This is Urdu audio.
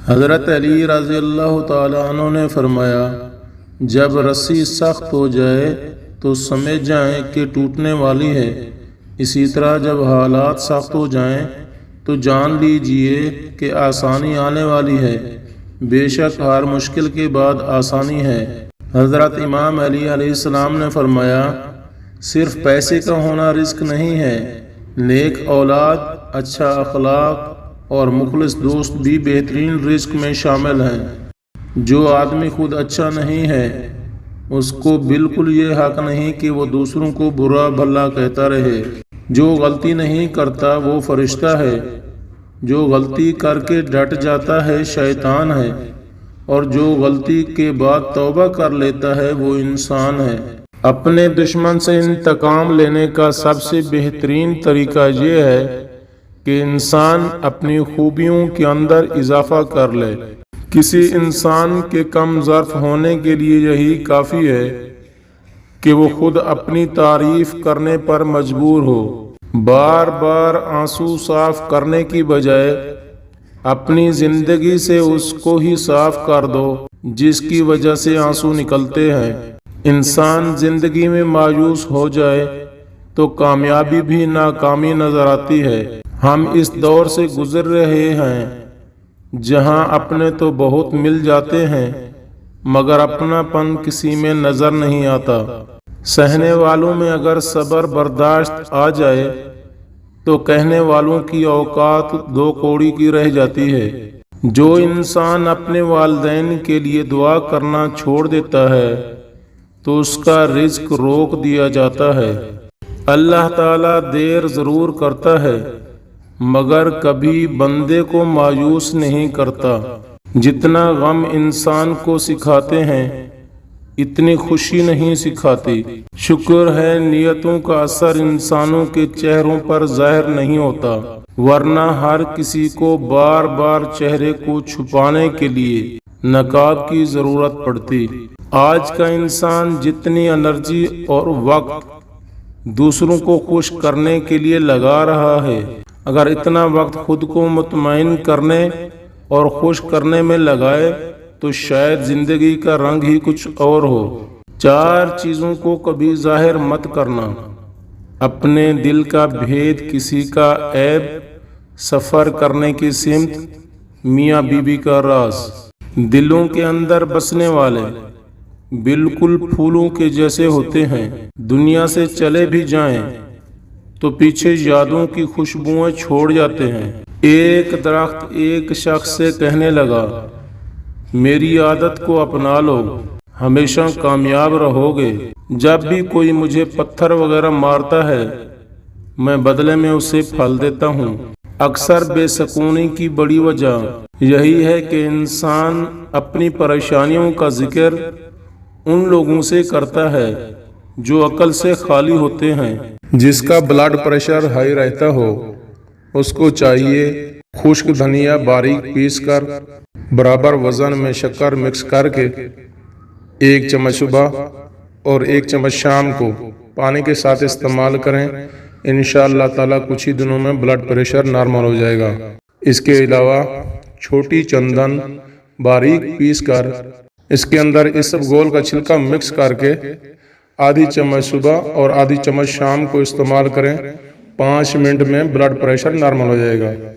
حضرت علی رضی اللہ تعالیٰ عنہ نے فرمایا، جب رسی سخت ہو جائے تو سمجھ جائیں کہ ٹوٹنے والی ہے، اسی طرح جب حالات سخت ہو جائیں تو جان لیجئے کہ آسانی آنے والی ہے۔ بے شک ہر مشکل کے بعد آسانی ہے۔ حضرت امام علی علیہ السلام نے فرمایا، صرف پیسے کا ہونا رزق نہیں ہے، نیک اولاد، اچھا اخلاق اور مخلص دوست بھی بہترین رزق میں شامل ہیں۔ جو آدمی خود اچھا نہیں ہے اس کو بالکل یہ حق نہیں کہ وہ دوسروں کو برا بھلا کہتا رہے۔ جو غلطی نہیں کرتا وہ فرشتہ ہے، جو غلطی کر کے ڈٹ جاتا ہے شیطان ہے، اور جو غلطی کے بعد توبہ کر لیتا ہے وہ انسان ہے۔ اپنے دشمن سے انتقام لینے کا سب سے بہترین طریقہ یہ ہے کہ انسان اپنی خوبیوں کے اندر اضافہ کر لے۔ کسی انسان کے کم ظرف ہونے کے لیے یہی کافی ہے کہ وہ خود اپنی تعریف کرنے پر مجبور ہو۔ بار بار آنسو صاف کرنے کی بجائے اپنی زندگی سے اس کو ہی صاف کر دو جس کی وجہ سے آنسو نکلتے ہیں۔ انسان زندگی میں مایوس ہو جائے تو کامیابی بھی ناکامی نظر آتی ہے۔ ہم اس دور سے گزر رہے ہیں جہاں اپنے تو بہت مل جاتے ہیں مگر اپنا پن کسی میں نظر نہیں آتا۔ سہنے والوں میں اگر صبر برداشت آ جائے تو کہنے والوں کی اوقات دو کوڑی کی رہ جاتی ہے۔ جو انسان اپنے والدین کے لیے دعا کرنا چھوڑ دیتا ہے تو اس کا رزق روک دیا جاتا ہے۔ اللہ تعالیٰ دیر ضرور کرتا ہے مگر کبھی بندے کو مایوس نہیں کرتا۔ جتنا غم انسان کو سکھاتے ہیں اتنی خوشی نہیں سکھاتی۔ شکر ہے نیتوں کا اثر انسانوں کے چہروں پر ظاہر نہیں ہوتا، ورنہ ہر کسی کو بار بار چہرے کو چھپانے کے لیے نقاب کی ضرورت پڑتی۔ آج کا انسان جتنی انرجی اور وقت دوسروں کو خوش کرنے کے لیے لگا رہا ہے، اگر اتنا وقت خود کو مطمئن کرنے اور خوش کرنے میں لگائے تو شاید زندگی کا رنگ ہی کچھ اور ہو۔ 4 چیزوں کو کبھی ظاہر مت کرنا: اپنے دل کا بھید، کسی کا عیب، سفر کرنے کی سمت، میاں بیوی کا راز۔ دلوں کے اندر بسنے والے بالکل پھولوں کے جیسے ہوتے ہیں، دنیا سے چلے بھی جائیں تو پیچھے یادوں کی خوشبوئیں چھوڑ جاتے ہیں۔ ایک درخت ایک شخص سے کہنے لگا، میری عادت کو اپنا لو، ہمیشہ کامیاب رہو گے۔ جب بھی کوئی مجھے پتھر وغیرہ مارتا ہے میں بدلے میں اسے پھل دیتا ہوں۔ اکثر بے سکونی کی بڑی وجہ یہی ہے کہ انسان اپنی پریشانیوں کا ذکر ان لوگوں سے کرتا ہے جو عقل سے خالی ہوتے ہیں۔ جس کا بلڈ پریشر ہائی رہتا ہو اس کو چاہیے خشک دھنیا باریک پیس کر برابر وزن میں شکر مکس کر کے 1 چمچ صبح اور 1 چمچ شام کو پانی کے ساتھ استعمال کریں۔ انشاءاللہ تعالیٰ کچھ ہی دنوں میں بلڈ پریشر نارمل ہو جائے گا۔ اس کے علاوہ چھوٹی چندن باریک پیس کر اس کے اندر اسبگول کا چھلکا مکس کر کے آدھی چمچ صبح اور آدھی چمچ شام کو استعمال کریں۔ 5 منٹ میں بلڈ پریشر نارمل ہو جائے گا۔